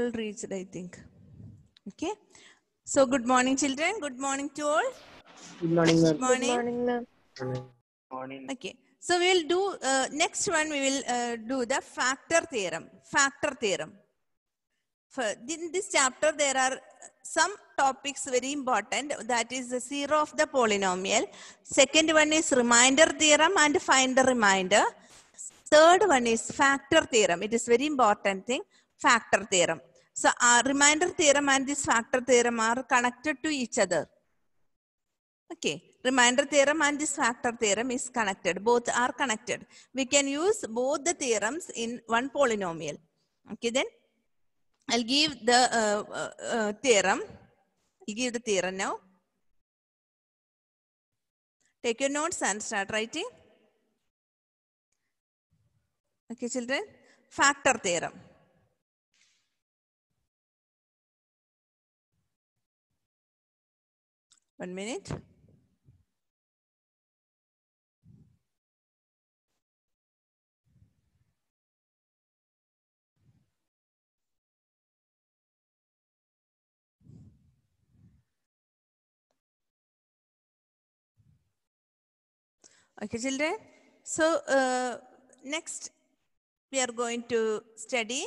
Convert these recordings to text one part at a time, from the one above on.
all reached, I think. Okay. So good morning, children. Good morning to all. Good morning, ma'am. Good morning. Good morning, ma'am. Morning. Okay. So we will do next one. We will do the factor theorem. Factor theorem. In this chapter, there are some topics very important. That is the zero of the polynomial. Second one is remainder theorem and find the remainder. Third one is factor theorem. It is very important thing. Factor theorem. So remainder theorem and this factor theorem are connected to each other. Okay. Remainder theorem and this factor theorem is connected. Both are connected. We can use both the theorems in one polynomial. Okay, then I'll give the theorem. I'll give the theorem now. Take your notes and start writing. Okay, children. Factor theorem. One minute. Okay, children. So next we are going to study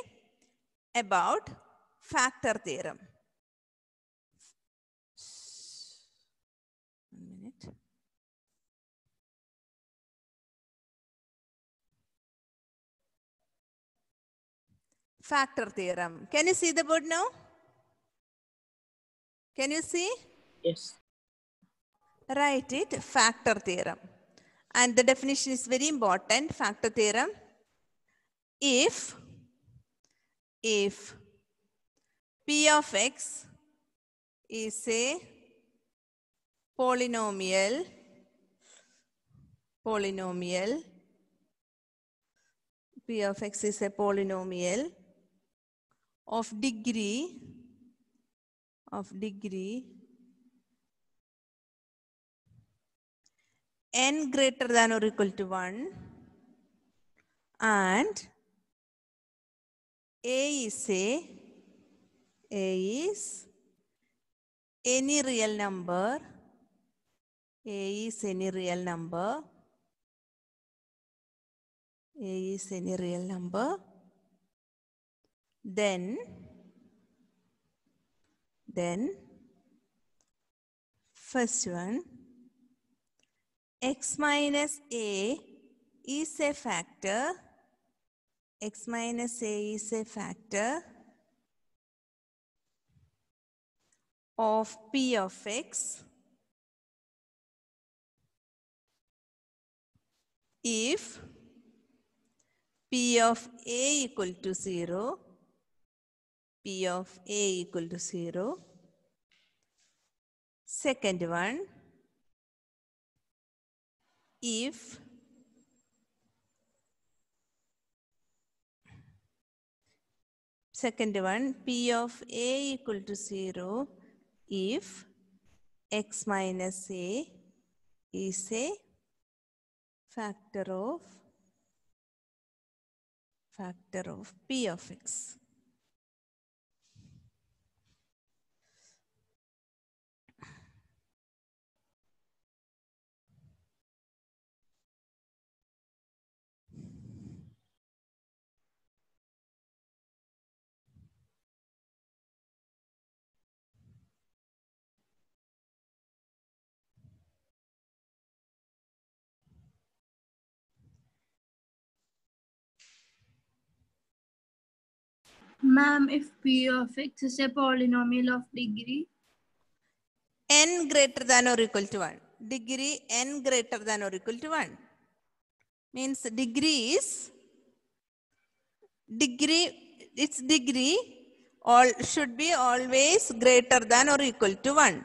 about factor theorem. 1 minute. Factor theorem. Can you see the board now? Can you see? Yes. Write it, factor theorem. And the definition is very important, factor theorem. If P of X is a polynomial, P of X is a polynomial of degree n greater than or equal to 1 and A is any real number, then first one, x minus a is a factor, of P of X if P of A equal to 0, Second one, if P of A equal to 0 if x minus a is a factor of P of X. Ma'am, if P of X is a polynomial of degree n greater than or equal to 1. Degree n greater than or equal to 1. Means its degree should be always greater than or equal to 1.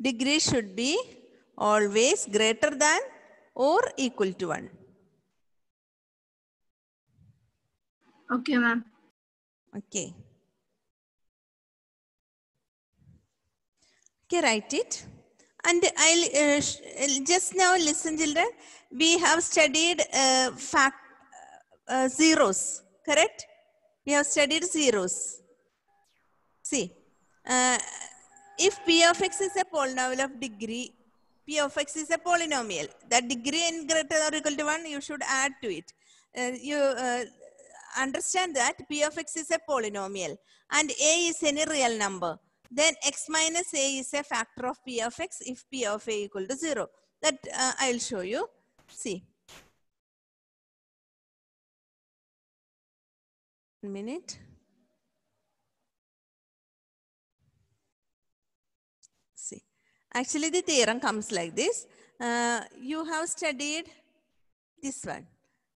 Degree should be always greater than or equal to 1. Okay, ma'am. Okay. Okay, write it. And just now listen, children. We have studied zeros, correct? We have studied zeros. See, if p of x is a polynomial of degree, p of x is a polynomial. That degree n greater or equal to 1, you should add to it. You understand that p of x is a polynomial and a is any real number. Then x minus a is a factor of p of x if p of a equal to 0. That I'll show you. See. 1 minute. See, actually the theorem comes like this. You have studied this one.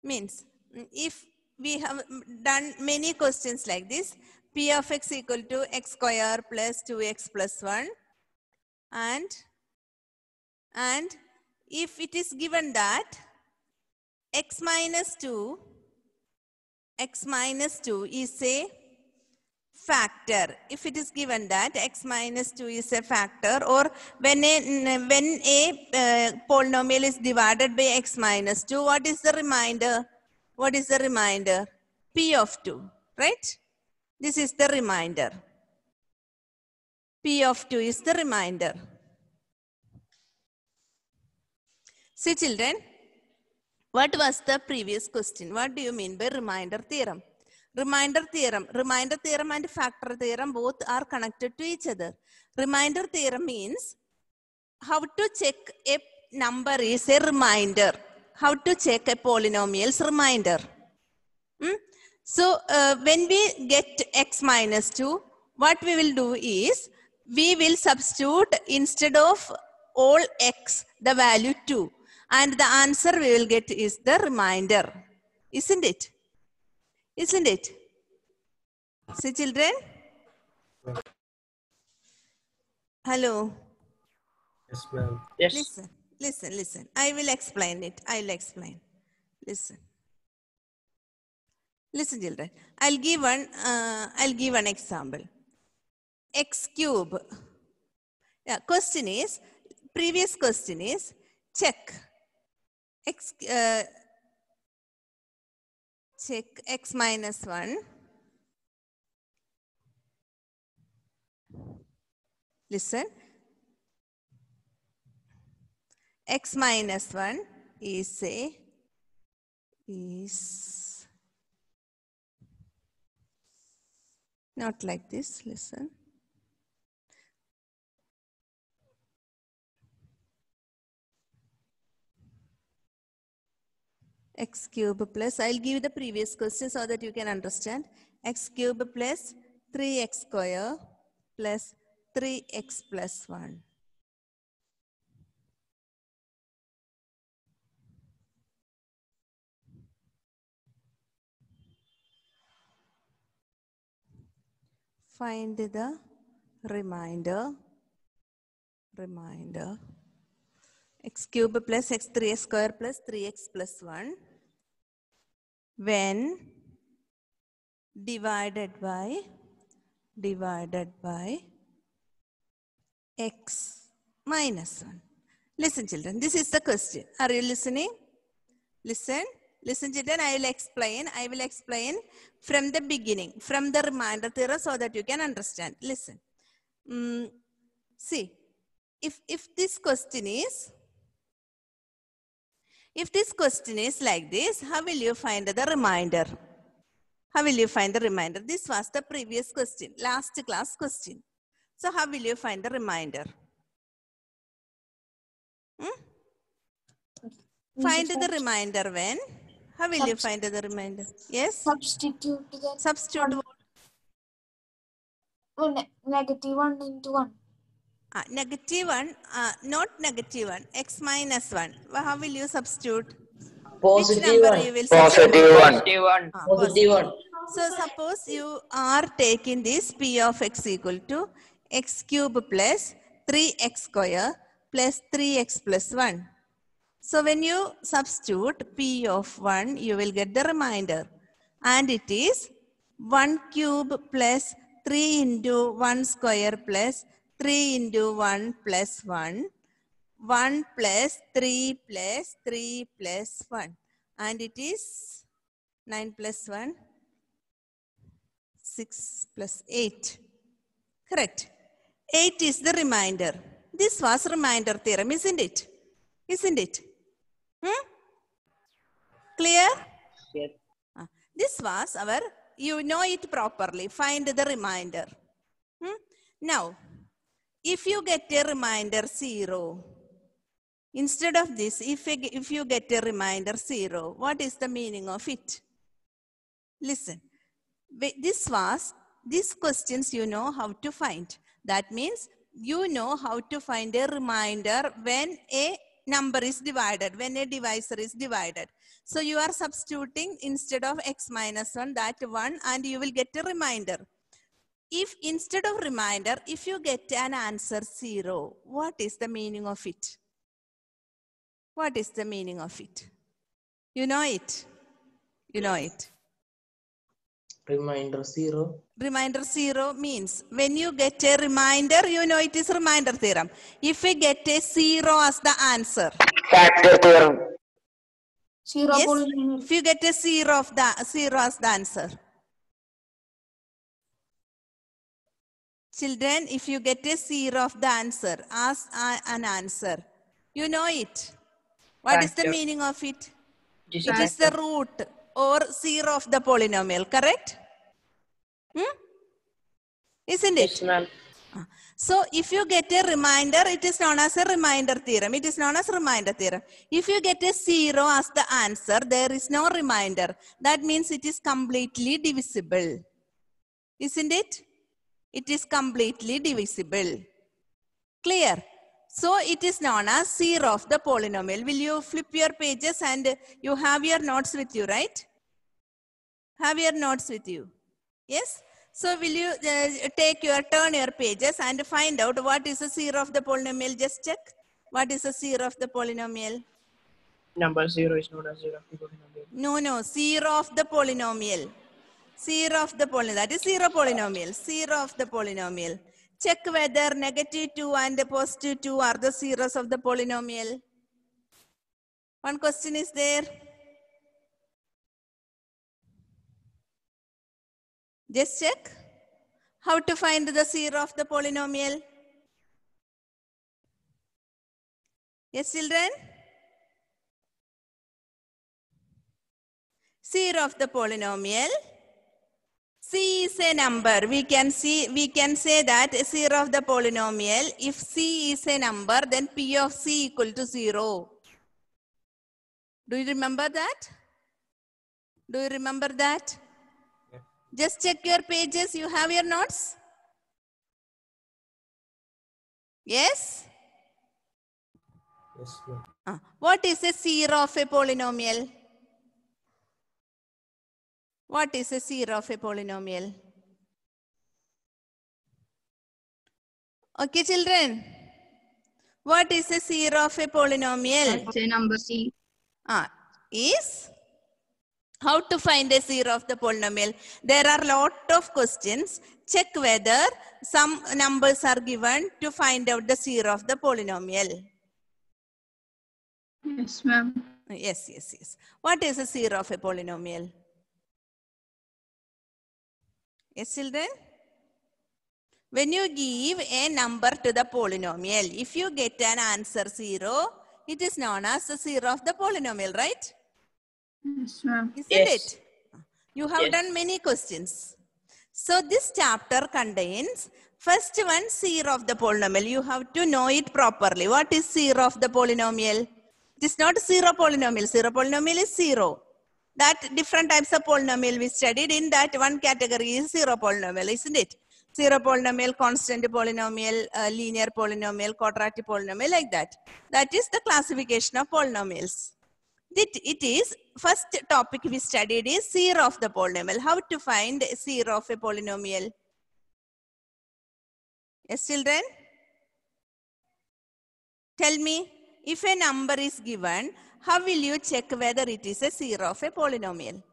Means if we have done many questions like this, p of x equal to x square plus 2x plus 1 and if it is given that x minus 2 is a factor. If it is given that x minus 2 is a factor, or when a polynomial is divided by x minus 2, what is the remainder? What is the remainder? P of 2, right? This is the remainder. P of 2 is the remainder. See, children, what was the previous question? What do you mean by remainder theorem? Remainder theorem and factor theorem both are connected to each other. Remainder theorem means how to check a number is a remainder. How to check a polynomial's remainder. So when we get x minus 2, what we will do is we will substitute instead of all x the value 2. And the answer we will get is the remainder. Isn't it? Isn't it? See, children? Hello? Yes, ma'am. Yes. Listen. I will explain it. I will explain. Listen. Listen, children. I'll give one example. X cube. Yeah, previous question is, check x minus 1. Listen. X minus 1 is not like this. Listen. X cube plus, I'll give you the previous question so that you can understand. X cube plus 3x square plus 3x plus 1. Find the remainder. X cube plus x 3x square plus 3x plus 1 when divided by x minus 1. Listen, children, this is the question. Are you listening? Listen, children, I will explain from the beginning, from the remainder theorem so that you can understand. Listen. See, if this question is like this, how will you find the remainder? How will you find the remainder? This was the previous question, last class question. So how will you find the remainder? Find the remainder when? How will you find the remainder? Yes? Substitute the Substitute negative 1 into 1. Negative 1, not negative 1, x minus 1. How will you substitute? Positive Which number 1. you will substitute? Positive 1. Positive 1. So suppose you are taking this p of x equal to x cube plus 3x square plus 3x plus 1. So when you substitute p of 1, you will get the remainder. And it is 1 cube plus 3 into 1 square plus 3 into 1 plus 1 1 plus 3 plus 3 plus 1. And it is 9 plus 1, 6 plus 8. Correct. 8 is the remainder. This was remainder theorem, isn't it? Isn't it? Clear? Yes. This was our, you know it properly. Find the remainder. Now, if you get a remainder 0, instead of this, if you get a remainder 0, what is the meaning of it? Listen, these questions you know how to find. That means you know how to find a remainder when a number is divided, when a divisor is divided. So you are substituting instead of x minus 1, that 1, and you will get a remainder. If instead of remainder, if you get an answer 0, what is the meaning of it? What is the meaning of it? You know it. You know it. Remainder 0. Remainder 0 means when you get a remainder, you know it is remainder theorem. If we get a 0 as the answer. Factor theorem. Zero Yes, polynomial. if you get a 0 as the answer. Children, if you get a 0 of the answer as an answer, you know it. What is the Factor. meaning of it? It It is the root or 0 of the polynomial, correct? Isn't it? Yes, ma'am. So if you get a remainder, it is known as a remainder theorem. It is known as remainder theorem. If you get a 0 as the answer, there is no remainder. That means it is completely divisible. Isn't it? It is completely divisible. Clear? So it is known as 0 of the polynomial. Will you flip your pages and you have your notes with you, right? Have your notes with you? Yes? So will you turn your pages and find out what is the 0 of the polynomial? Just check. What is the 0 of the polynomial? Number 0 is known as 0 of the polynomial. No, 0 of the polynomial. 0 of the polynomial. That is 0 polynomial. 0 of the polynomial. Check whether -2 and +2 are the zeros of the polynomial. One question is there. Just check. How to find the 0 of the polynomial? Yes, children? 0 of the polynomial. C is a number. We can say that 0 of the polynomial. If C is a number, then P of C equal to 0. Do you remember that? Do you remember that? Yeah. Just check your pages. You have your notes? Yes? Yes, ma'am. What is a 0 of a polynomial? What is a 0 of a polynomial? Okay, children. What is a 0 of a polynomial? Say number C. Is how to find a 0 of the polynomial. There are a lot of questions. Check whether some numbers are given to find out the 0 of the polynomial. Yes, ma'am. Yes. What is a 0 of a polynomial? Yes, children? When you give a number to the polynomial, if you get an answer 0, it is known as the 0 of the polynomial, right? Yes, ma'am. Isn't Yes. it? You have done many questions. So this chapter contains first one 0 of the polynomial. You have to know it properly. What is 0 of the polynomial? It is not 0 polynomial. 0 polynomial is 0. That different types of polynomial we studied in that one category is 0 polynomial, isn't it? 0 polynomial, constant polynomial, linear polynomial, quadratic polynomial, like that. That is the classification of polynomials. It is first topic we studied is 0 of the polynomial. How to find 0 of a polynomial? Yes, children? Tell me, if a number is given, how will you check whether it is a 0 of a polynomial?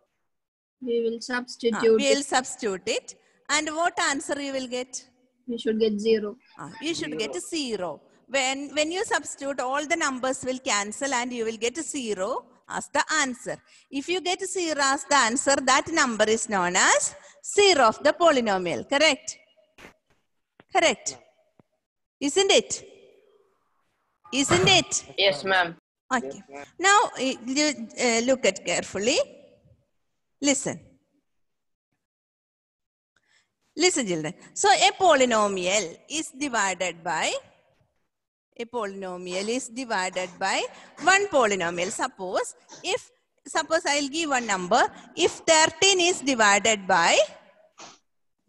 We will substitute We will it. substitute it. And what answer you will get? We should get 0. You should get 0. When you substitute, all the numbers will cancel and you will get 0 as the answer. If you get 0 as the answer, that number is known as 0 of the polynomial. Correct? Correct. Isn't it? Isn't it? Yes, ma'am. Okay. Now, look at carefully. Listen. Listen, children. So, a polynomial is divided by one polynomial. Suppose I'll give one number. If 13 is divided by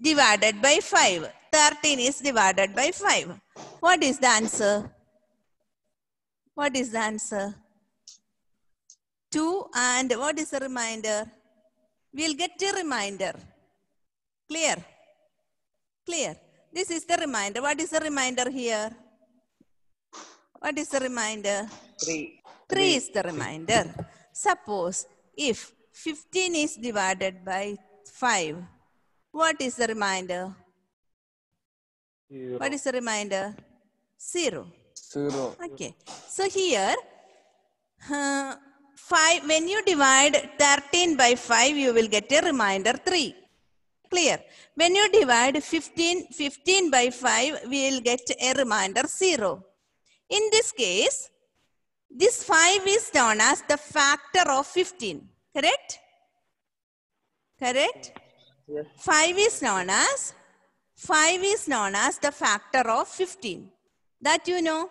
5. 13 is divided by 5. What is the answer? What is the answer? 2, and what is the remainder? We'll get a remainder. Clear? Clear. This is the remainder. What is the remainder here? What is the remainder? 3. 3 is the remainder. Suppose if 15 is divided by 5, what is the remainder? 0. What is the remainder? 0. 0. Okay. So here, 5, when you divide 13 by 5, you will get a remainder 3. Clear? When you divide 15 by 5, we will get a remainder 0. In this case, this 5 is known as the factor of 15. Correct? Correct? Yes. 5 is known as the factor of 15. That you know.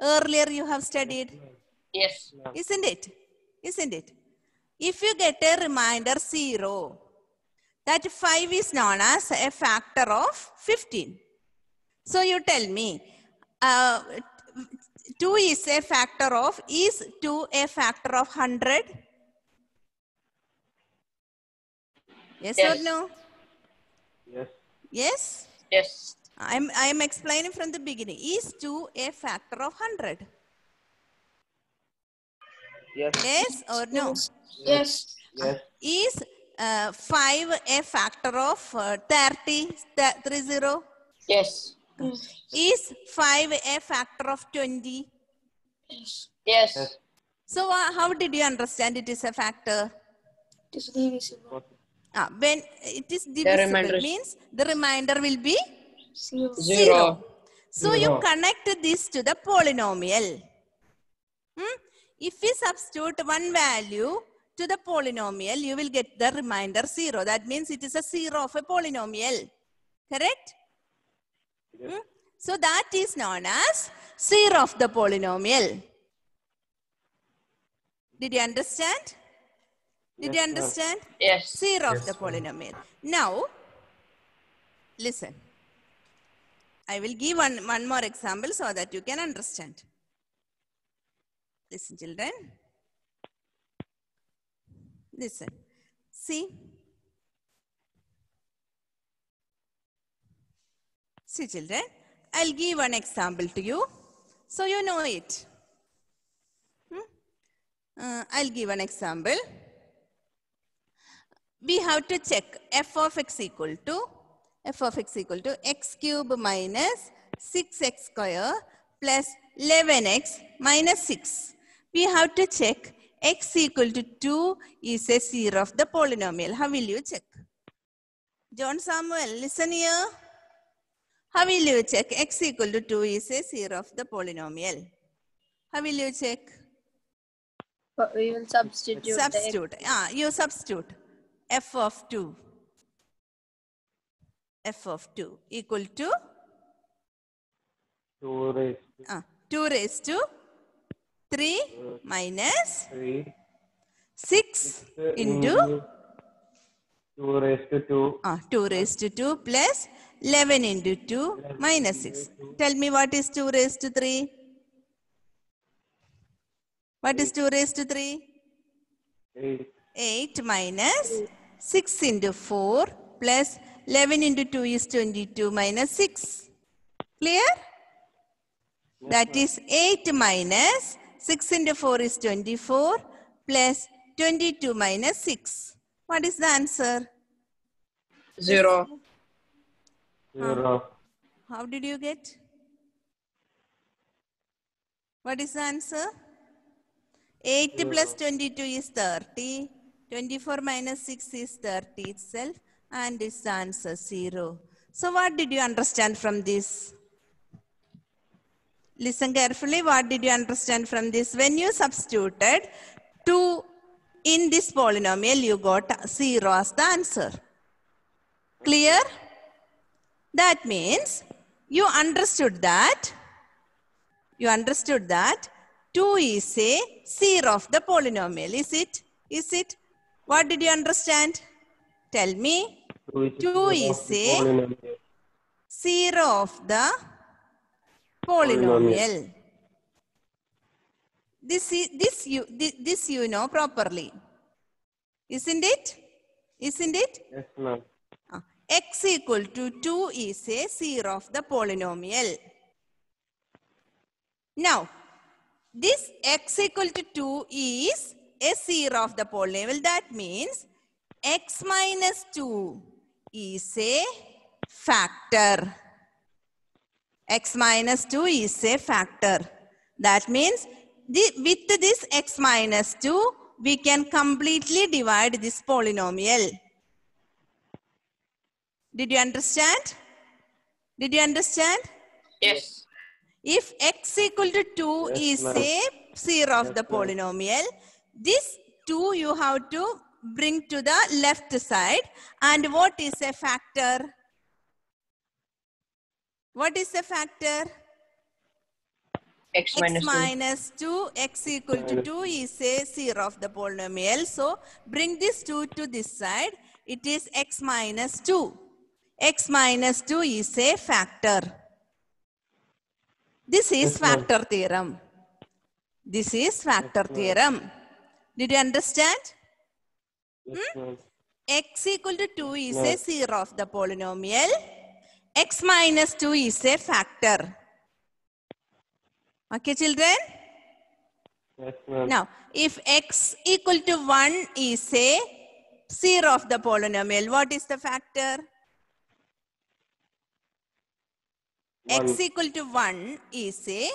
Earlier you have studied. Yes. Isn't it? Isn't it? If you get a remainder 0, that 5 is known as a factor of 15. So you tell me, 2 is a factor of, is 2 a factor of 100? Yes, Yes. or no? Yes. Yes? Yes. I am explaining from the beginning. Is 2 a factor of 100? Yes. Yes or no? Yes. Yes. Is 5 a factor of 30? Yes. Is 5 a factor of 20? Yes. Yes. So how did you understand it is a factor? It is divisible. When it is divisible, remainder is- means the remainder will be 0. 0. So you 0. connect this to the polynomial. If we substitute one value to the polynomial, you will get the remainder 0. That means it is a 0 of a polynomial. Correct? Yes. So that is known as 0 of the polynomial. Did you understand? Did you Yes, ma'am. understand? Yes. 0 of Yes, the polynomial. Now, listen. I will give one more example so that you can understand. Listen, children. Listen. See. See, children. I'll give one example to you so you know it. I'll give an example. We have to check f of x equal to x cube minus 6x square plus 11x minus 6. We have to check x equal to 2 is a 0 of the polynomial. How will you check? John Samuel, listen here. How will you check x equal to 2 is a 0 of the polynomial? How will you check? But we will substitute. Substitute. You substitute. F of 2 equal to 2 raised 2 raised to 3 minus 3 6 into 2 raised to 2. 2 raised to 2 plus 11 into 2 minus 6. Tell me what is 2 raised to 3? What is 2 raised to 3? 8. 8 minus 6 into 4 plus 11 into 2 is 22 minus 6. Clear? That is 8 minus 6 into 4 is 24 plus 22 minus 6. What is the answer? 0. 0. How did you get? What is the answer? 8 plus 22 is 30. 24 minus 6 is 30 itself. And it's the answer 0. So what did you understand from this? Listen carefully. What did you understand from this? When you substituted 2 in this polynomial, you got 0 as the answer. Clear? That means you understood that 2 is a 0 of the polynomial. Is it? Is it? What did you understand? Tell me. 2 is a 0 of the polynomial. This you know properly. Isn't it? Isn't it? Yes, ma'am. X equal to 2 is a 0 of the polynomial. Now, this x equal to 2 is a 0 of the polynomial. That means x minus 2 is a factor. X minus 2 is a factor. That means with this x minus 2, we can completely divide this polynomial. Did you understand? Did you understand? Yes. If x equal to 2 is a 0 of the polynomial, this 2 you have to bring to the left side. And what is a factor? What is a factor? X minus 2, x equal to 2 is a 0 of the polynomial. So bring this 2 to this side. It is x minus 2. X minus 2 is a factor. This is factor theorem. This is factor theorem. Did you understand? X equal to 2 is a 0 of the polynomial. X minus 2 is a factor. Okay, children? Yes, ma'am. Now, if x equal to 1 is a 0 of the polynomial, what is the factor? X equal to 1 is a,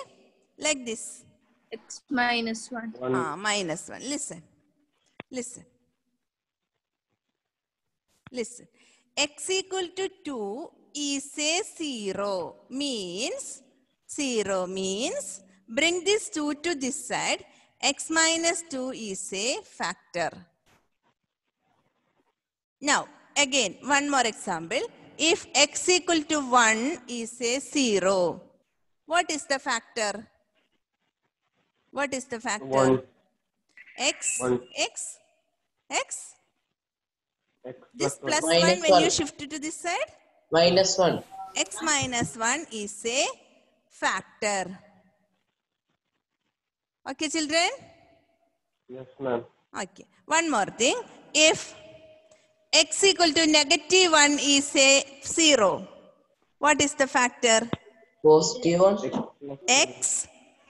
like this. X minus 1. Minus 1. Listen. Listen. Listen. X equal to 2 is a 0. Means bring this 2 to this side. X minus 2 is a factor. Now, again, one more example. If x equal to 1 is a 0, what is the factor? What is the factor? 1. X, One. x, x. X This plus plus 1 when you shift it to this side? Minus 1. X minus 1 is a factor. Okay, children? Yes, ma'am. Okay. One more thing. If x equal to negative 1 is a 0, what is the factor? Positive 1. X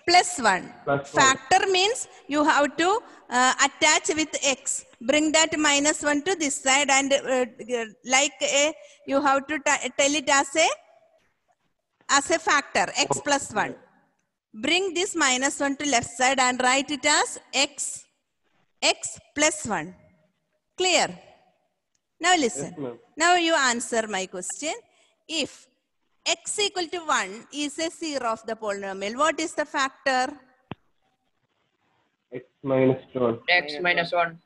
plus 1. Plus 1. Factor means you have to attach with x. Bring that minus 1 to this side and you have to tell it as a factor, x plus 1. Bring this minus 1 to left side and write it as x plus 1. Clear? Now listen. Yes, ma'am. Now you answer my question. If x equal to 1 is a 0 of the polynomial, what is the factor? X minus 1. X minus 1.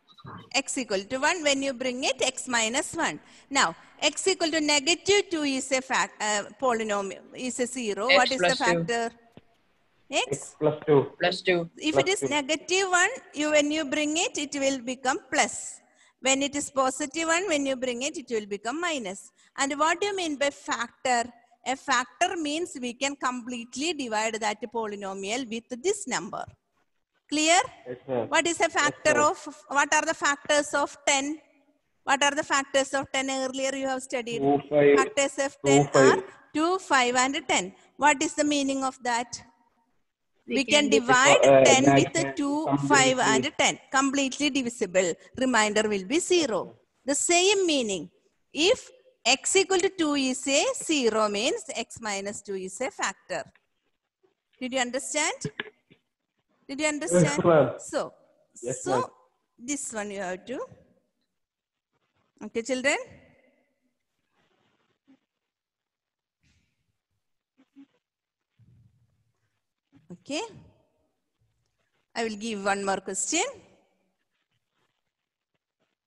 X equal to 1, when you bring it, x minus 1. Now, x equal to negative 2 is a polynomial, is a 0. X What is the plus 2. factor? X X. plus 2. Plus 2. If plus it is 2. negative 1, when you bring it, it will become plus. When it is positive 1, when you bring it, it will become minus. And what do you mean by factor? A factor means we can completely divide that polynomial with this number. Clear? Yes, ma'am. What is a factor ma'am. of, what are the factors of 10? What are the factors of 10? Earlier you have studied. 2, 5. Factors of 2, 10 5. are 2, 5 and 10. What is the meaning of that? We can can divide 10 that with can 2, 5 completely- and 10. Completely divisible. Remainder will be 0. The same meaning. If x equal to 2 is a 0 means x minus 2 is a factor. Did you understand? Did you understand? ma'am. So, Yes, so ma'am. this one you have to. Okay, children. Okay. I will give one more question.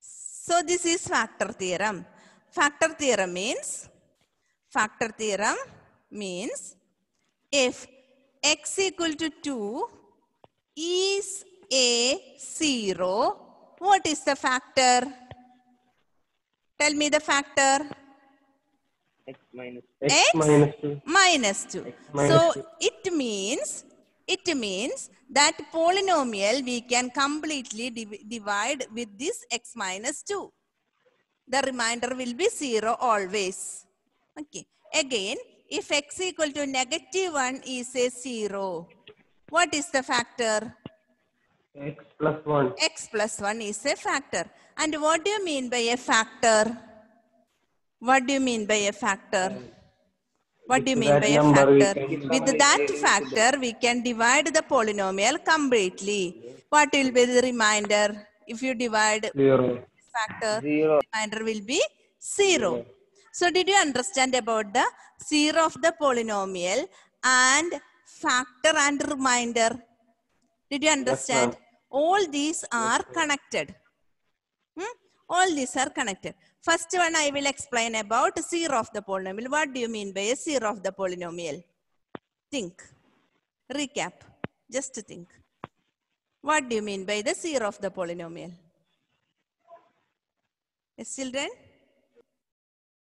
So this is factor theorem. Factor theorem means if x equal to 2 is a 0, what is the factor? Tell me the factor. X minus X 2. minus 2. X minus So 2. it means that polynomial we can completely divide with this x minus 2. The remainder will be 0 always. Okay. Again, if x equal to -1 is a 0, what is the factor? X plus 1. X plus 1 is a factor. And what do you mean by a factor? What do you mean by a factor? What do you With mean by that a number we factor? can With that factor, we can divide the polynomial completely. What will be the remainder? If you divide 0. this factor, 0. remainder will be 0. So did you understand about the 0 of the polynomial and factor and remainder? Did you understand? ma'am. All these are connected. All these are connected. First one I will explain about 0 of the polynomial. What do you mean by a 0 of the polynomial? Think. Recap. Just think. What do you mean by the 0 of the polynomial? Yes, children?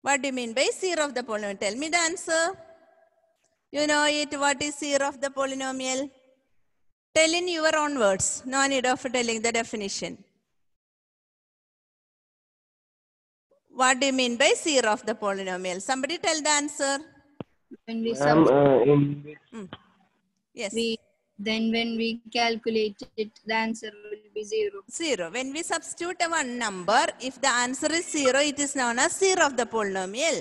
What do you mean by 0 of the polynomial? Tell me the answer. You know it. What is 0 of the polynomial? Tell in your own words. No need of telling the definition. What do you mean by 0 of the polynomial? Somebody tell the answer. When we Ma'am, in this Yes. when we calculate it, the answer will be 0. 0. When we substitute one number, if the answer is 0, it is known as 0 of the polynomial.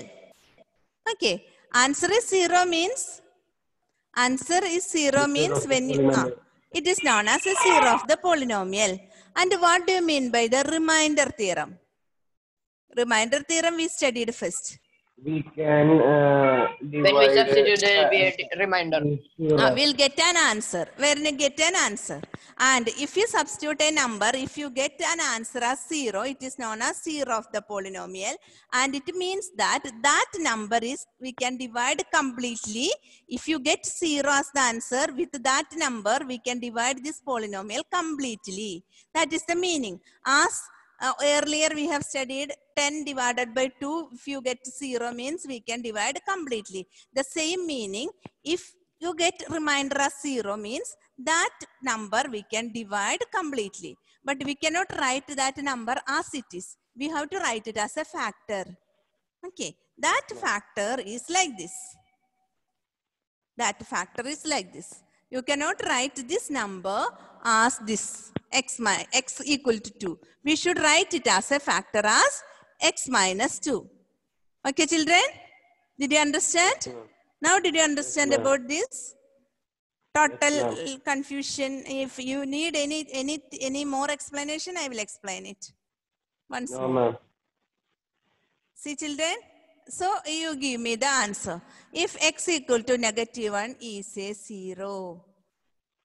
Okay. Answer is 0 means when you it is known as a 0 of the polynomial. And what do you mean by the remainder theorem? Remainder theorem we studied first. we can divide. When we substitute, there will be a reminder. We'll get an answer. We're going to get an answer. And if you substitute a number, if you get an answer as 0, it is known as 0 of the polynomial. And it means that that number is, we can divide completely. If you get 0 as the answer, with that number, we can divide this polynomial completely. That is the meaning. As earlier we have studied 10 divided by 2. If you get 0 means we can divide completely. The same meaning, if you get remainder as 0 means that number we can divide completely. But we cannot write that number as it is. We have to write it as a factor. Okay. That factor is like this. That factor is like this. You cannot write this number as this x equal to 2. We should write it as a factor as x minus 2. Okay, children? Did you understand? Now, did you understand about this? Total confusion. If you need any more explanation, I will explain it once No, more. ma'am. See, children? So, you give me the answer. If x equal to -1 is a 0,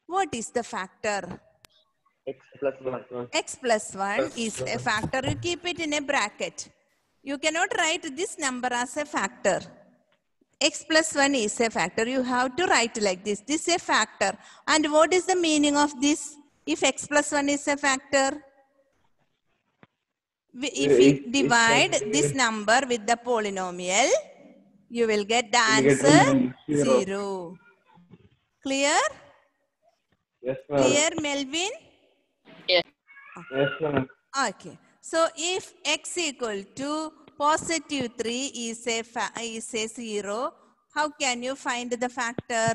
what is the factor? X plus 1. X plus 1 is a factor. You keep it in a bracket. You cannot write this number as a factor. X plus 1 is a factor. You have to write like this. This is a factor. And what is the meaning of this? If x plus 1 is a factor? If we divide this number with the polynomial, you will get the answer 0. Clear? Yes, ma'am. Clear, Melvin? Yes. Yes, ma'am. Okay. So if x equal to positive 3 is a 0, how can you find the factor?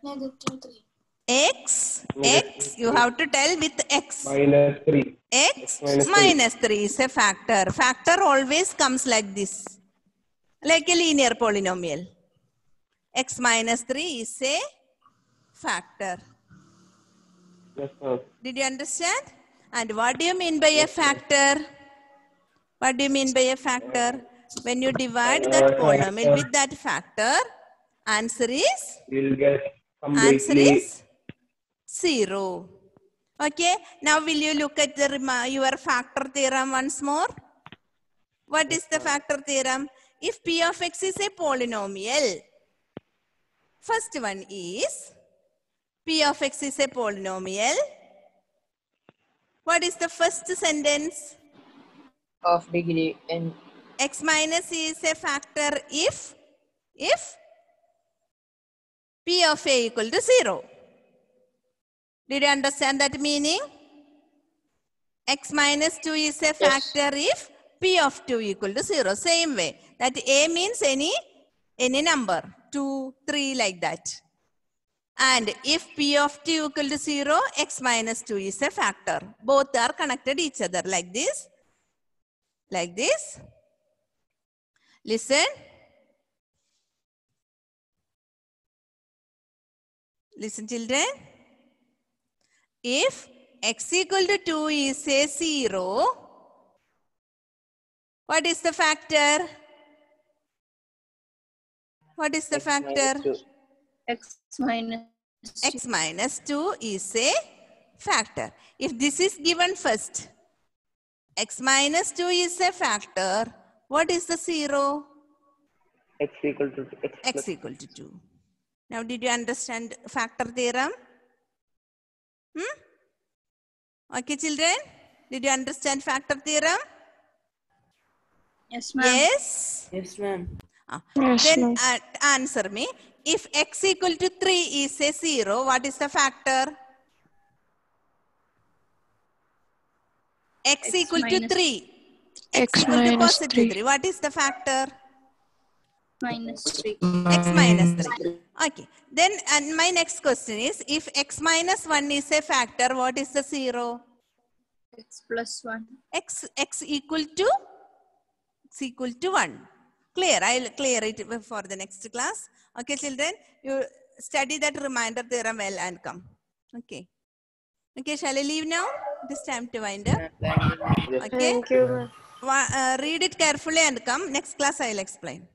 -3. X, you have to tell with x. Minus 3. X minus 3 is a factor. Factor always comes like this. Like a linear polynomial. X minus 3 is a factor. Yes, ma'am. Did you understand? And what do you mean by a factor? What do you mean by a factor? When you divide that polynomial Factor. with that factor, answer is You'll get answer completely. is 0. Okay. Now will you look at your factor theorem once more? What is the factor theorem? If P of X is a polynomial, first one is P of X is a polynomial. What is the first sentence? Of degree n. X minus is a factor if P of A equal to 0. Did you understand that meaning? X minus 2 is a factor if P of 2 equal to 0. Same way. That A means any number. 2, 3 like that. And if P of 2 equal to 0, X minus 2 is a factor. Both are connected each other like this. Like this. Listen. Listen, children. If X equal to 2 is a 0, what is the factor? What is the factor? X minus 2. X minus 2 is a factor. If this is given first, X minus 2 is a factor, what is the 0? X equal to X. X equal to 2. Now, did you understand factor theorem? Okay, children? Did you understand factor theorem? Yes, ma'am. Yes? Yes, ma'am. Then answer me. If X equal to 3 is a 0, what is the factor? X equal to minus 3. X equal to positive 3. What is the factor? Minus 3. X minus 3. Okay. Then and my next question is, if X minus 1 is a factor, what is the 0? X plus 1. X equal to 1. Clear? I'll clear it for the next class. Okay, children? You study that reminder theorem well and come. Okay. Okay, shall I leave now? It is time to wind up. Thank you. Okay. Read it carefully and come. Next class I'll explain.